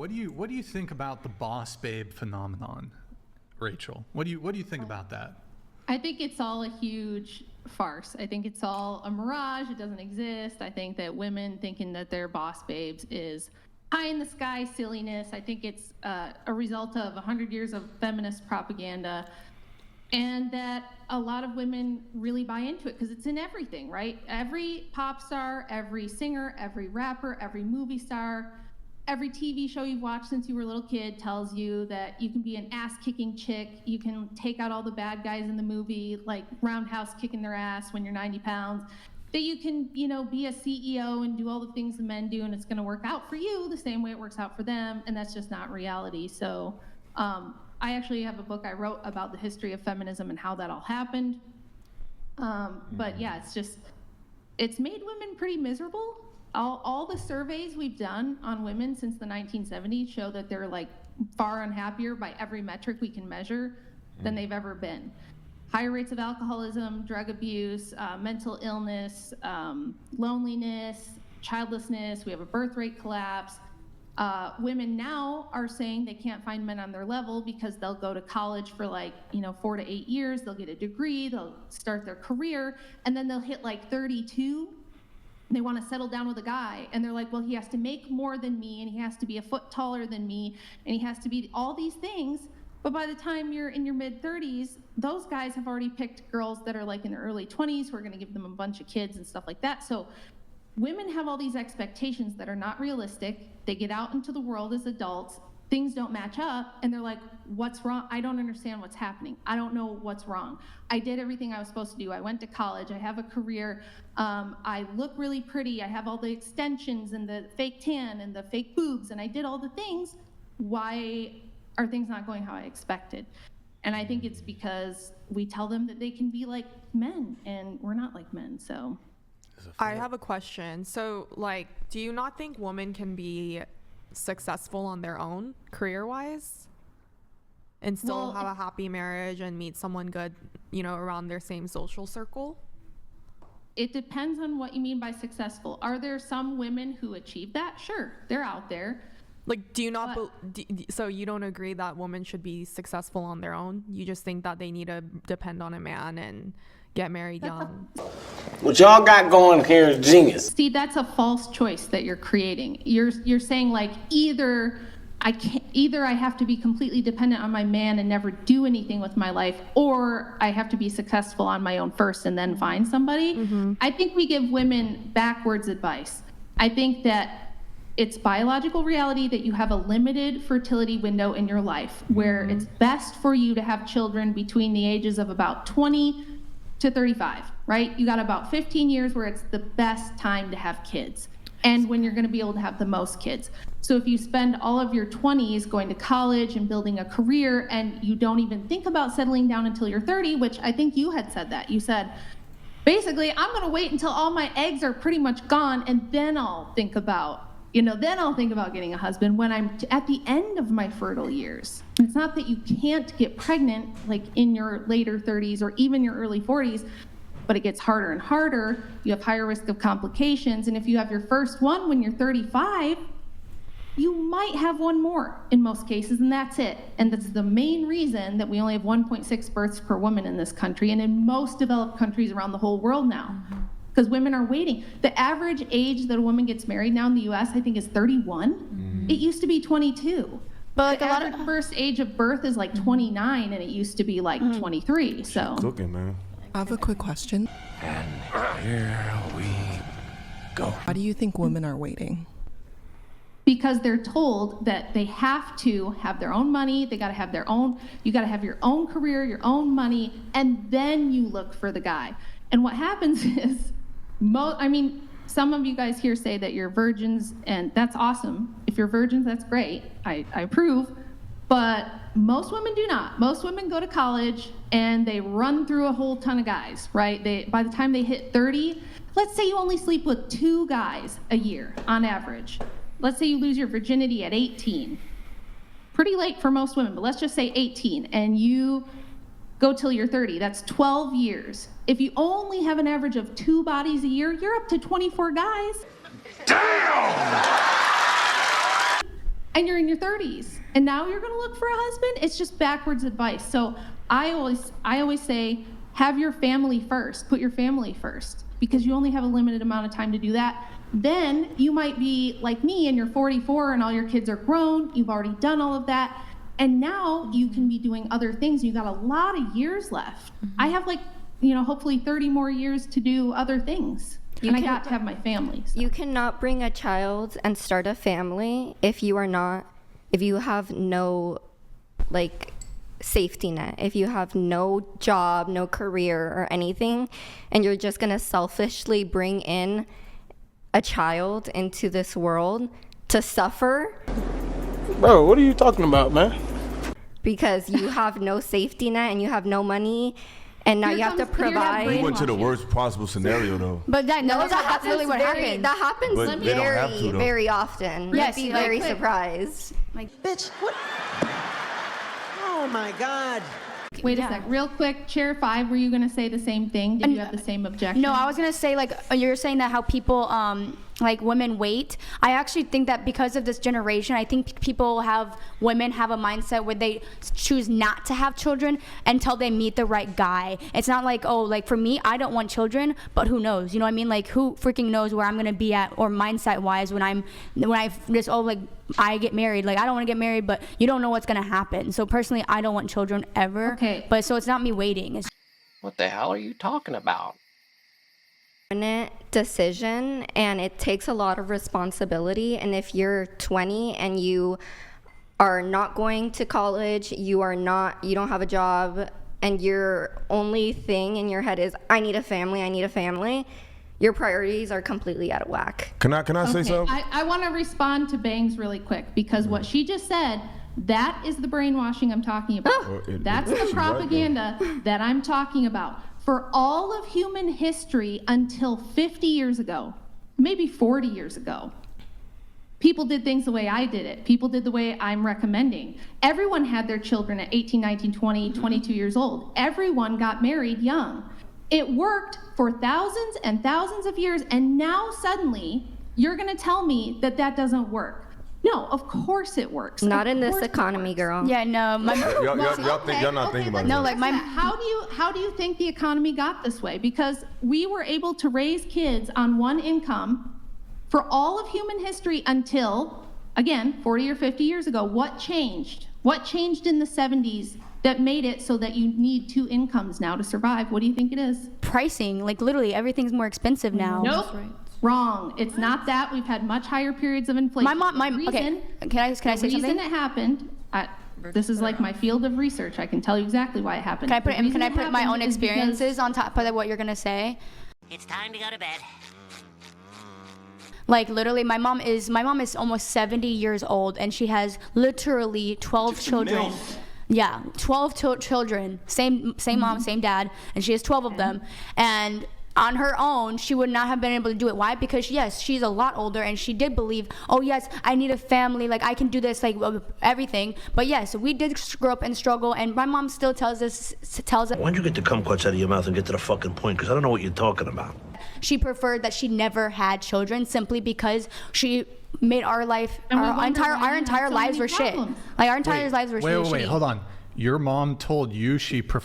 What do you think about the boss babe phenomenon, Rachel? What do you think about that? I think it's all a huge farce. I think it's all a mirage. It doesn't exist. I think that women thinking that they're boss babes is pie in the sky silliness. I think it's a result of 100 years of feminist propaganda, and that a lot of women really buy into it because it's in everything, right? Every pop star, every singer, every rapper, every movie star, every TV show you've watched since you were a little kid tells you that you can be an ass-kicking chick. You can take out all the bad guys in the movie, like roundhouse kicking their ass when you're 90 pounds. That you can, be a CEO and do all the things the men do, and it's going to work out for you the same way it works out for them, and that's just not reality. So I actually have a book I wrote about the history of feminism and how that all happened. But yeah, it's made women pretty miserable. All the surveys we've done on women since the 1970s show that they're like far unhappier by every metric we can measure than they've ever been. Higher rates of alcoholism, drug abuse, mental illness, loneliness, childlessness. We have a birth rate collapse. Women now are saying they can't find men on their level because they'll go to college for 4 to 8 years. They'll get a degree. They'll start their career. And then they'll hit 32. They want to settle down with a guy. And they're like, well, he has to make more than me. And he has to be a foot taller than me. And he has to be all these things. But by the time you're in your mid-30s, those guys have already picked girls that are in their early 20s who are going to give them a bunch of kids and stuff like that. So women have all these expectations that are not realistic. They get out into the world as adults. Things don't match up. And they're like, what's wrong? I don't understand what's happening. I don't know what's wrong. I did everything I was supposed to do. I went to college. I have a career. I look really pretty. I have all the extensions and the fake tan and the fake boobs. And I did all the things. Why are things not going how I expected? And I think it's because we tell them that they can be like men, and we're not like men, so. I have a question. So, do you not think women can be successful on their own, career-wise? And still have a happy marriage and meet someone good, around their same social circle? It depends on what you mean by successful. Are there some women who achieve that? Sure, they're out there. Do you not, so you don't agree that women should be successful on their own? You just think that they need to depend on a man and get married young? What y'all got going here is genius. See, that's a false choice that you're creating. You're saying either I have to be completely dependent on my man and never do anything with my life, or I have to be successful on my own first and then find somebody. Mm-hmm. I think we give women backwards advice. I think that it's biological reality that you have a limited fertility window in your life where it's best for you to have children between the ages of about 20 to 35, right? You got about 15 years where it's the best time to have kids and when you're going to be able to have the most kids. So if you spend all of your 20s going to college and building a career and you don't even think about settling down until you're 30, which I think you had said that. You said, basically, I'm going to wait until all my eggs are pretty much gone and then I'll think about getting a husband when I'm at the end of my fertile years. It's not that you can't get pregnant in your later 30s or even your early 40s, but it gets harder and harder. You have higher risk of complications. And if you have your first one when you're 35, you might have one more in most cases, and that's it. And that's the main reason that we only have 1.6 births per woman in this country and in most developed countries around the whole world now. Because women are waiting. The average age that a woman gets married now in the US, I think, is 31. Mm-hmm. It used to be 22. But the average first age of birth is 29, and it used to be 23. So cooking, man. I have a quick question. And here we go. Why do you think women are waiting? Because they're told that they have to have their own money, you gotta have your own career, your own money, and then you look for the guy. And what happens is, some of you guys here say that you're virgins, and that's awesome. If you're virgins, that's great. I approve. But most women do not. Most women go to college and they run through a whole ton of guys, right? By the time they hit 30, let's say you only sleep with 2 guys a year on average. Let's say you lose your virginity at 18. Pretty late for most women, but let's just say 18, and you go till you're 30. That's 12 years. If you only have an average of 2 bodies a year, you're up to 24 guys. Damn! and you're in your 30s, and now you're going to look for a husband. It's just backwards advice. So I always say, have your family first. Put your family first, because you only have a limited amount of time to do that. Then you might be like me and you're 44 and all your kids are grown. You've already done all of that. And now you can be doing other things. You got a lot of years left. I have hopefully 30 more years to do other things. I got to have my family. So. You cannot bring a child and start a family if you have no safety net, if you have no job, no career or anything, and you're just gonna selfishly bring in a child into this world to suffer. Bro, what are you talking about, man? Because you have no safety net and you have no money, and now you have to provide. We went to the worst possible scenario, though. But that's really what happened. That happens But they don't have to, though. very often. Yes, You'd be very surprised. Bitch, what? Oh my God. Wait a sec, real quick, Chair 5, were you going to say the same thing? Did you have the same objection? No, I was gonna say you're saying that how people women wait. I actually think that because of this generation, I think women have a mindset where they choose not to have children until they meet the right guy. It's not for me, I don't want children, but who knows? You know what I mean? Who freaking knows where I'm gonna be at, or mindset wise when I get married. I don't want to get married, but you don't know what's gonna happen. So personally, I don't want children ever. Okay. But so it's not me waiting. What the hell are you talking about? Decision, and it takes a lot of responsibility. And if you're 20 and you are not going to college, you don't have a job, and your only thing in your head is I need a family, your priorities are completely out of whack. Can I say something? I want to respond to Bangs really quick, because what she just said, that is the brainwashing I'm talking about. That's the propaganda that I'm talking about. For all of human history until 50 years ago, maybe 40 years ago, people did things the way I did it. People did the way I'm recommending. Everyone had their children at 18, 19, 20, 22 years old. Everyone got married young. It worked for thousands and thousands of years, and now suddenly you're going to tell me that doesn't work. No, of course it works. Not in this economy, girl. Yeah, no. Y'all not thinking about it. No, how do you think the economy got this way? Because we were able to raise kids on one income for all of human history until, again, 40 or 50 years ago. What changed? What changed in the 70s that made it so that you need two incomes now to survive? What do you think it is? Pricing, literally everything's more expensive now. Nope. Wrong. It's not that. We've had much higher periods of inflation. Okay. Can I say something? The reason it happened, this is my field of research. I can tell you exactly why it happened. Can I put my own experiences on top of what you're gonna say? It's time to go to bed. Literally, my mom is almost 70 years old, and she has literally 12 children. Yeah, 12 children. Same mom, same dad, and she has 12 of them. And on her own, she would not have been able to do it. Why? Because yes, she's a lot older, and she did believe, oh yes, I need a family, I can do this, everything. But yes, we did grow up and struggle, and my mom still tells us. Why'd you get the kumquats out of your mouth and get to the fucking point? Because I don't know what you're talking about. She preferred that she never had children, simply because she made our life, our entire lives were shit. Our entire lives were shit. Wait, hold on. Your mom told you she would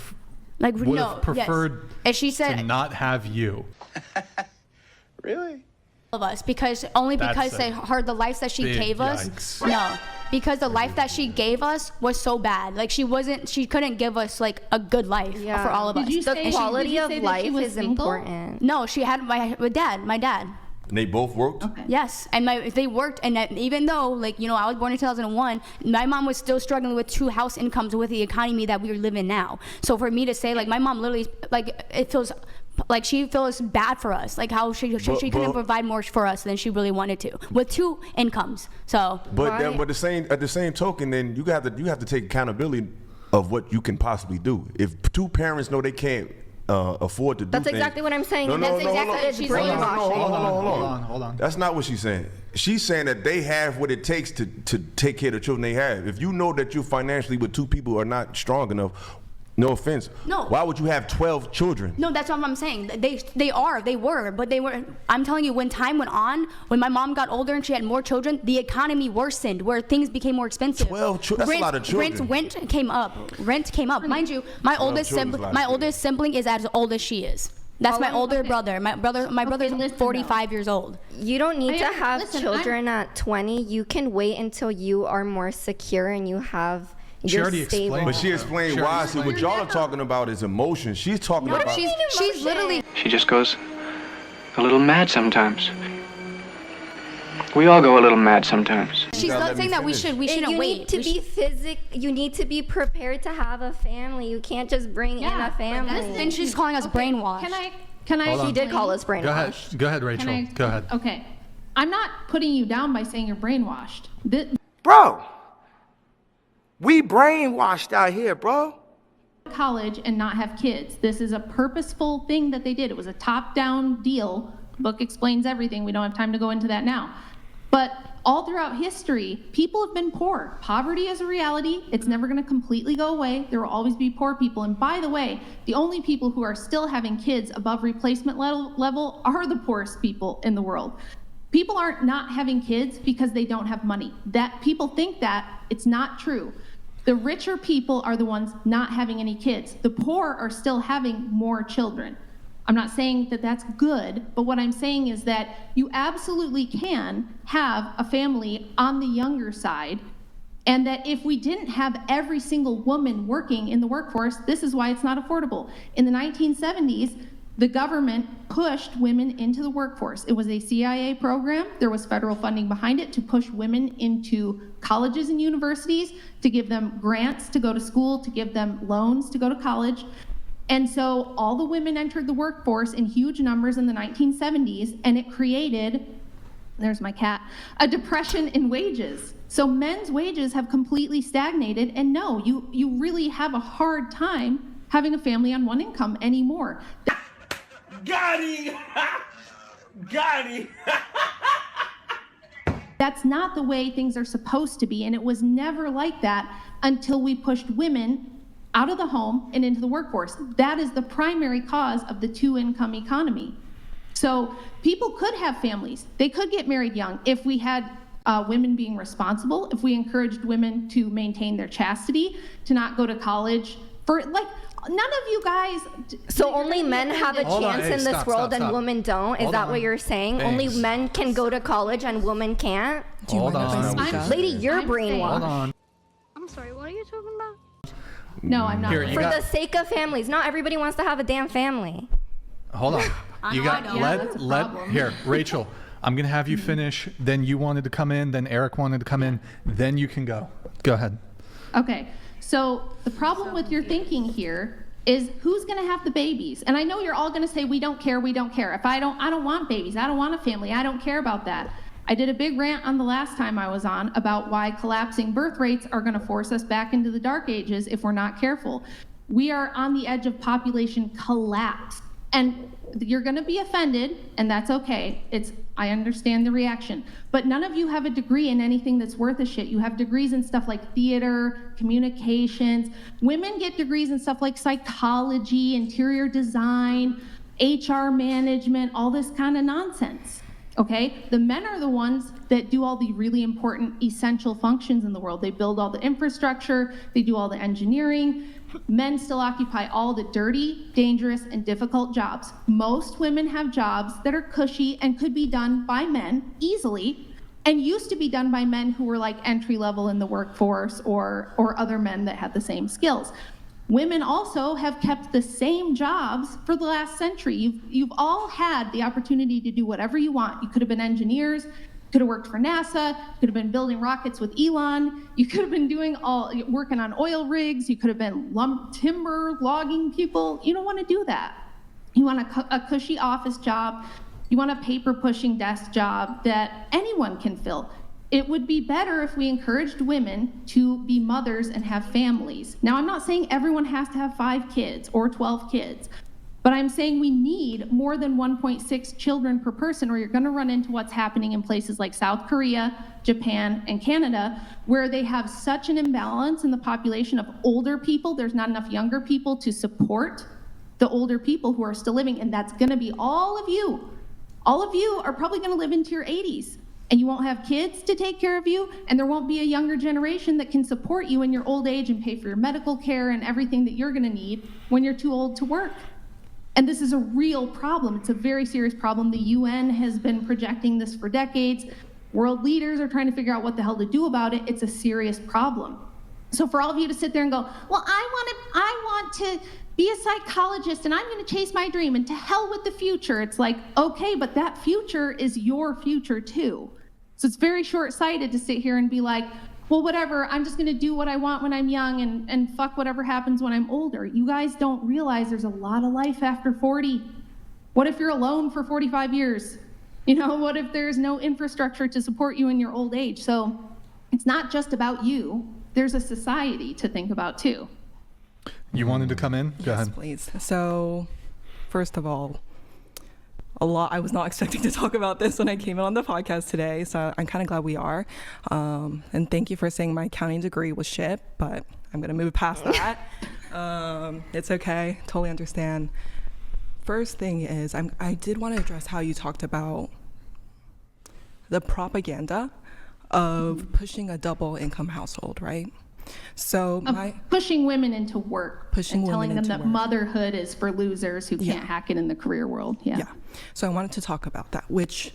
have preferred to not have you. Really? Of us, because the life that she gave us. No, because the life that she gave us was so bad. She couldn't give us a good life for all of us. The quality of life is important. No, she had my dad. And they both worked? Okay. Yes, and they worked, and even though, I was born in 2001, my mom was still struggling with 2 house incomes with the economy that we live in now. So for me to say, my mom literally, it feels she feels bad for us, how she couldn't provide more for us than she really wanted to, with 2 incomes. So. But at the same token, then you have to take accountability of what you can possibly do. If 2 parents know they can't afford to do That's things. Exactly what I'm saying. No, That's exactly what she's saying. Hold on. That's not what she's saying. She's saying that they have what it takes to take care of the children they have. If you know that you financially with 2 people are not strong enough, No offense. No. Why would you have 12 children? No, that's what I'm saying. They were. I'm telling you, when time went on, when my mom got older and she had more children, the economy worsened, where things became more expensive. 12 children. That's a lot of children. Rent came up. Mind you, my oldest sibling is as old as she is. That's my older brother. My brother's 45 years old. You don't need to have children at 20. You can wait until you are more secure and you have. You're stable. But she explained why. So what y'all are talking about is emotion. She's talking about. She's literally. She just goes a little mad sometimes. We all go a little mad sometimes. She's not saying that we shouldn't wait. You need to be prepared to have a family. You can't just bring in a family. And she's calling us brainwashed. Can I? She did call us brainwashed. Go ahead, Rachel. Go ahead. Okay. I'm not putting you down by saying you're brainwashed. Bro, we brainwashed out here, bro. College and not have kids. This is a purposeful thing that they did. It was a top-down deal. The book explains everything. We don't have time to go into that now. But all throughout history, people have been poor. Poverty is a reality. It's never going to completely go away. There will always be poor people. And by the way, the only people who are still having kids above replacement level are the poorest people in the world. People aren't not having kids because they don't have money. That people think that. It's not true. The richer people are the ones not having any kids. The poor are still having more children. I'm not saying that that's good, but what I'm saying is that you absolutely can have a family on the younger side, and that if we didn't have every single woman working in the workforce, this is why it's not affordable. In the 1970s, the government pushed women into the workforce. It was a CIA program. There was federal funding behind it to push women into colleges and universities, to give them grants to go to school, to give them loans to go to college. And so all the women entered the workforce in huge numbers in the 1970s, and it created, there's my cat, a depression in wages. So men's wages have completely stagnated, and no, you really have a hard time having a family on one income anymore. Got him! Got him! That's not the way things are supposed to be, and it was never like that until we pushed women out of the home and into the workforce. That is the primary cause of the two-income economy. So people could have families. They could get married young if we had women being responsible, if we encouraged women to maintain their chastity, to not go to college. For like, none of you guys. So only men have a chance in this world and women don't? Is that what you're saying? Thanks. Only men can go to college and women can't? Hold on. Lady, you're brainwashed. Hold on. I'm sorry, what are you talking about? No, I'm not. For the sake of families. Not everybody wants to have a damn family. Hold on. Here, Rachel, I'm going to have you finish. Then you wanted to come in. Then Eric wanted to come in. Then you can go. Go ahead. Okay. So the problem with your thinking here is who's going to have the babies? And I know you're all going to say, we don't care. If I don't want babies. I don't want a family. I don't care about that. I did a big rant on the last time I was on about why collapsing birth rates are going to force us back into the dark ages if we're not careful. We are on the edge of population collapse. And you're going to be offended, and that's okay. I understand the reaction. But none of you have a degree in anything that's worth a shit. You have degrees in stuff like theater, communications. Women get degrees in stuff like psychology, interior design, HR management, all this kind of nonsense. Okay? The men are the ones that do all the really important essential functions in the world. They build all the infrastructure, they do all the engineering. Men still occupy all the dirty, dangerous, and difficult jobs. Most women have jobs that are cushy and could be done by men easily, and used to be done by men who were like entry level in the workforce or other men that had the same skills. Women also have kept the same jobs for the last century. You've all had the opportunity to do whatever you want. You could have been engineers, could have worked for NASA, could have been building rockets with Elon, you could have been working on oil rigs, you could have been timber logging people. You don't want to do that. You want a cushy office job, you want a paper pushing desk job that anyone can fill. It would be better if we encouraged women to be mothers and have families. Now, I'm not saying everyone has to have 5 kids or 12 kids, But I'm saying we need more than 1.6 children per person, or you're going to run into what's happening in places like South Korea, Japan, and Canada, where they have such an imbalance in the population of older people. There's not enough younger people to support the older people who are still living, and that's going to be all of you. All of you are probably going to live into your 80s, and you won't have kids to take care of you, and there won't be a younger generation that can support you in your old age and pay for your medical care and everything that you're going to need when you're too old to work. And this is a real problem. It's a very serious problem. The UN has been projecting this for decades. World leaders are trying to figure out what the hell to do about it. It's a serious problem. So for all of you to sit there and go, well, I want to be a psychologist and I'm going to chase my dream and to hell with the future. It's like, okay, but that future is your future too. So it's very short-sighted to sit here and be like, well, whatever, I'm just gonna do what I want when I'm young and fuck whatever happens when I'm older. You guys don't realize there's a lot of life after 40. What if you're alone for 45 years? You know, what if there's no infrastructure to support you in your old age? So it's not just about you. There's a society to think about too. You wanted to come in? Go ahead. Please. So, first of all, I was not expecting to talk about this when I came in on the podcast today, so I'm kind of glad we are. And thank you for saying my accounting degree was shit, but I'm going to move past that. It's okay. Totally understand. First thing is, I did want to address how you talked about the propaganda of pushing a double income household, right? So pushing women into work, and telling them that motherhood is for losers who can't hack it in the career world. Yeah. So I wanted to talk about that, which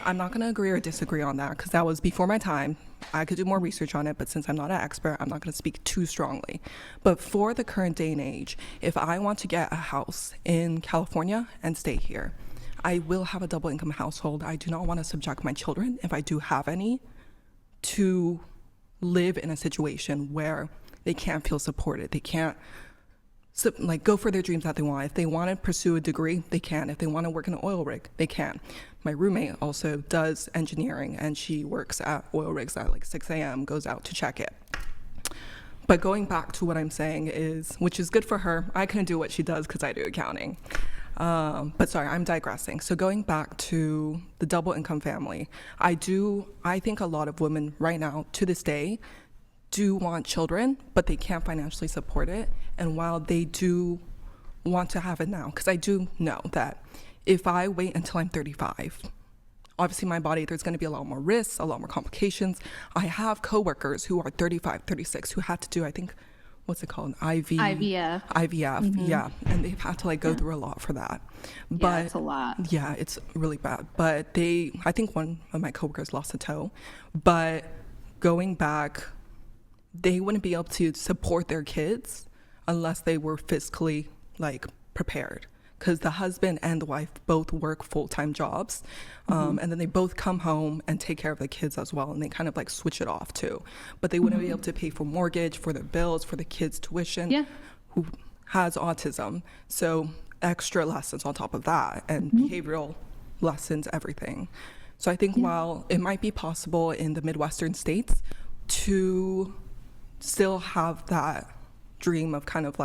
I'm not going to agree or disagree on that because that was before my time. I could do more research on it, but since I'm not an expert, I'm not going to speak too strongly. But for the current day and age, if I want to get a house in California and stay here, I will have a double income household. I do not want to subject my children, if I do have any, to live in a situation where they can't feel supported. They can't go for their dreams that they want. If they want to pursue a degree, they can. If they want to work in an oil rig, they can. My roommate also does engineering and she works at oil rigs at like 6 a.m., goes out to check it. But going back to what I'm saying is, which is good for her, I couldn't do what she does because I do accounting. But sorry, I'm digressing. So going back to the double income family, I think a lot of women right now, to this day, do want children, but they can't financially support it. And while they do want to have it now, because I do know that if I wait until I'm 35, obviously my body, there's going to be a lot more risks, a lot more complications. I have coworkers who are 35, 36 who had to do, I think, what's it called? IVF. Mm-hmm. Yeah. And they've had to go through a lot for that. But it's a lot. Yeah, it's really bad. But I think one of my coworkers lost a toe. But going back, they wouldn't be able to support their kids unless they were fiscally prepared. Because the husband and the wife both work full-time jobs, and then they both come home and take care of the kids as well, and they kind of switch it off too. But they wouldn't be able to pay for mortgage, for their bills, for the kids' tuition, who has autism. So extra lessons on top of that, and behavioral lessons, everything. So I think while it might be possible in the Midwestern states to still have that dream of kind of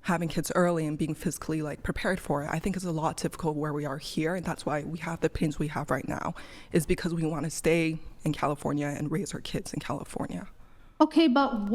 having kids early and being physically prepared for it, I think is a lot difficult where we are here, and that's why we have the pains we have right now, is because we want to stay in California and raise our kids in California. Okay, but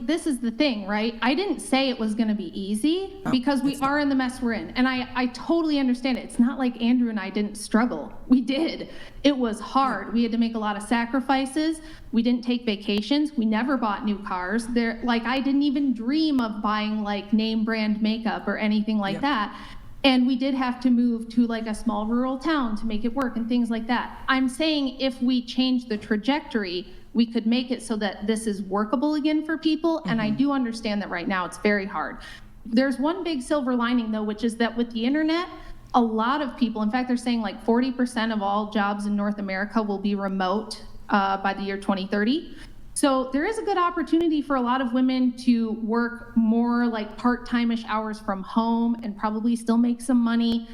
this is the thing, right? I didn't say it was going to be easy because we are in the mess we're in. And I totally understand it. It's not like Andrew and I didn't struggle. We did. It was hard. We had to make a lot of sacrifices. We didn't take vacations. We never bought new cars. I didn't even dream of buying name brand makeup or anything like that. And we did have to move to a small rural town to make it work and things like that. I'm saying if we change the trajectory, we could make it so that this is workable again for people. And I do understand that right now it's very hard. There's one big silver lining though, which is that with the internet, a lot of people, in fact, they're saying 40% of all jobs in North America will be remote by the year 2030. So there is a good opportunity for a lot of women to work more part-time-ish hours from home and probably still make some money.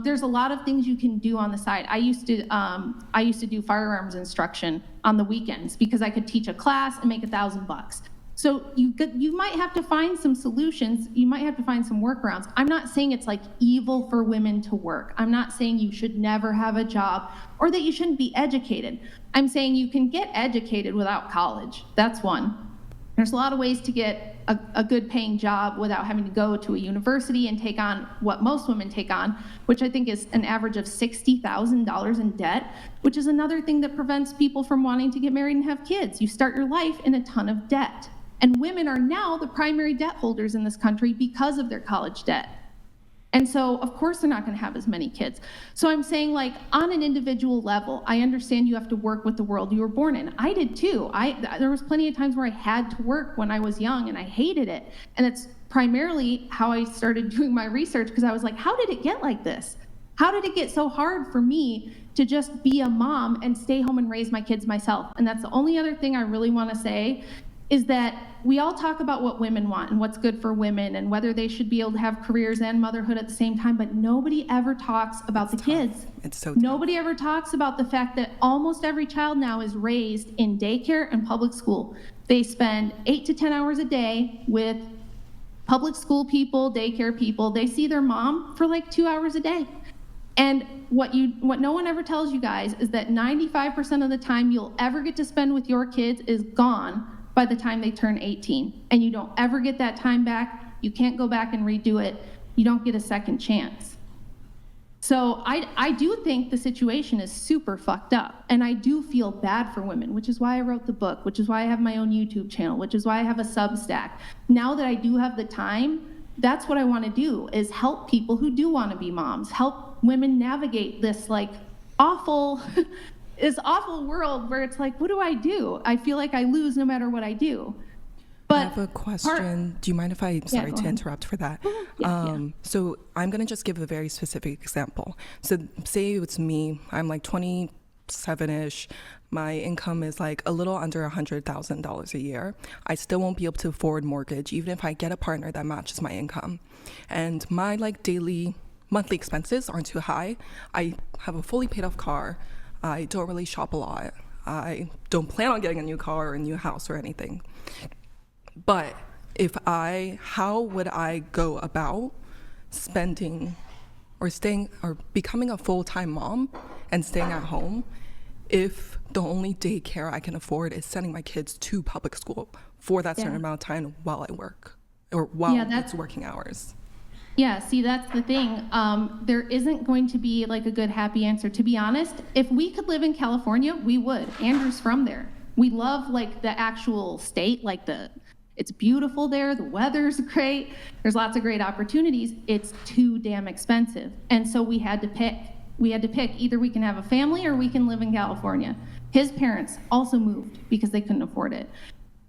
There's a lot of things you can do on the side. I used to do firearms instruction on the weekends because I could teach a class and make $1,000. So you might have to find some solutions. You might have to find some workarounds. I'm not saying it's like evil for women to work. I'm not saying you should never have a job or that you shouldn't be educated. I'm saying you can get educated without college. That's one. There's a lot of ways to get a good paying job without having to go to a university and take on what most women take on, which I think is an average of $60,000 in debt, which is another thing that prevents people from wanting to get married and have kids. You start your life in a ton of debt. And women are now the primary debt holders in this country because of their college debt. And so, of course, they're not going to have as many kids. So I'm saying, like, on an individual level, I understand you have to work with the world you were born in. I did too. There was plenty of times where I had to work when I was young, and I hated it. And it's primarily how I started doing my research, because I was like, how did it get like this? How did it get so hard for me to just be a mom and stay home and raise my kids myself? And that's the only other thing I really want to say, is that we all talk about what women want and what's good for women and whether they should be able to have careers and motherhood at the same time, but nobody ever talks about the kids. It's so Nobody ever talks about the fact that almost every child now is raised in daycare and public school. They spend 8 to 10 hours a day with public school people, daycare people. They see their mom for like 2 hours a day. And what no one ever tells you guys is that 95% of the time you'll ever get to spend with your kids is gone by the time they turn 18. And you don't ever get that time back. You can't go back and redo it. You don't get a second chance. So I do think the situation is super fucked up. And I do feel bad for women, which is why I wrote the book, which is why I have my own YouTube channel, which is why I have a Substack. Now that I do have the time, that's what I want to do, is help people who do want to be moms, help women navigate this like awful this awful world where it's like, what do? I feel like I lose no matter what I do. But I have a question. Do you mind if I, sorry to interrupt for that. So I'm going to just give a very specific example. So say it's me, I'm like 27-ish. My income is like a little under $100,000 a year. I still won't be able to afford mortgage, even if I get a partner that matches my income. And my like daily, monthly expenses aren't too high. I have a fully paid off car. I don't really shop a lot. I don't plan on getting a new car or a new house or anything. But how would I go about spending or staying or becoming a full-time mom and staying at home if the only daycare I can afford is sending my kids to public school for that certain amount of time while I work or while it's working hours? Yeah, see, that's the thing. There isn't going to be like a good happy answer. To be honest, if we could live in California, we would. Andrew's from there. We love like the actual state, it's beautiful there, the weather's great, there's lots of great opportunities. It's too damn expensive. And so we had to pick. Either we can have a family or we can live in California. His parents also moved because they couldn't afford it.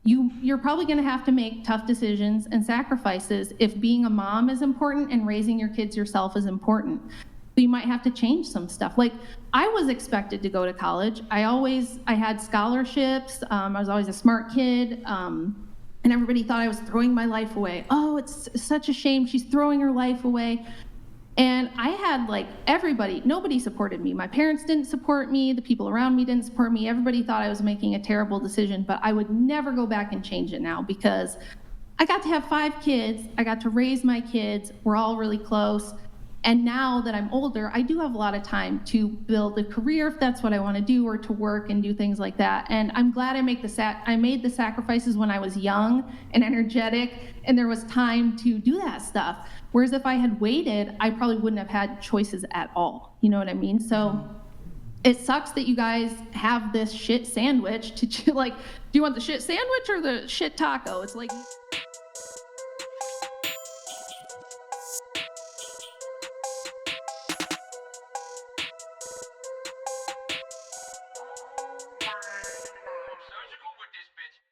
You're probably going to have to make tough decisions and sacrifices if being a mom is important and raising your kids yourself is important. So you might have to change some stuff. Like, I was expected to go to college. I had scholarships. I was always a smart kid. And everybody thought I was throwing my life away. Oh, it's such a shame she's throwing her life away. And I had nobody supported me. My parents didn't support me. The people around me didn't support me. Everybody thought I was making a terrible decision, but I would never go back and change it now because I got to have 5 kids. I got to raise my kids. We're all really close. And now that I'm older, I do have a lot of time to build a career if that's what I want to do, or to work and do things like that. And I'm glad I made the sacrifices when I was young and energetic, and there was time to do that stuff. Whereas if I had waited, I probably wouldn't have had choices at all. You know what I mean? So it sucks that you guys have this shit sandwich to like, do you want the shit sandwich or the shit taco? It's like...